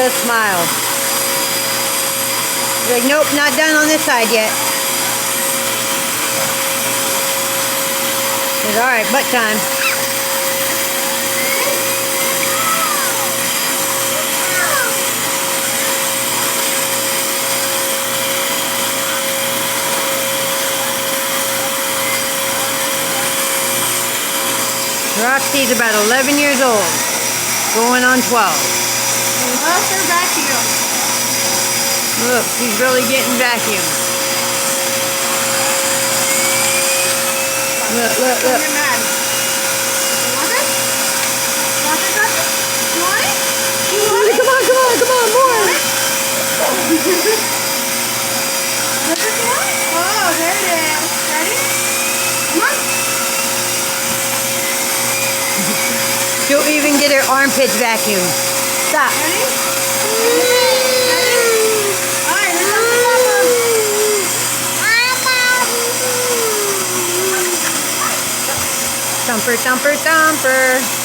just smiled. He's like, nope, not done on this side yet. He's alright, butt time. Roxy's about 11 years old, going on 12. Love her vacuum. Look, she's really getting vacuumed. Look, look, look. You're mad. You want it? Want it, Doctor? You want it? You want it? Come on, come on, come on, more. That's what you want? Oh, there it is. Ready? Come on. She'll even get her armpits vacuumed. Stop. Ready? All right, let's go to Papa. Thumper, thumper, thumper.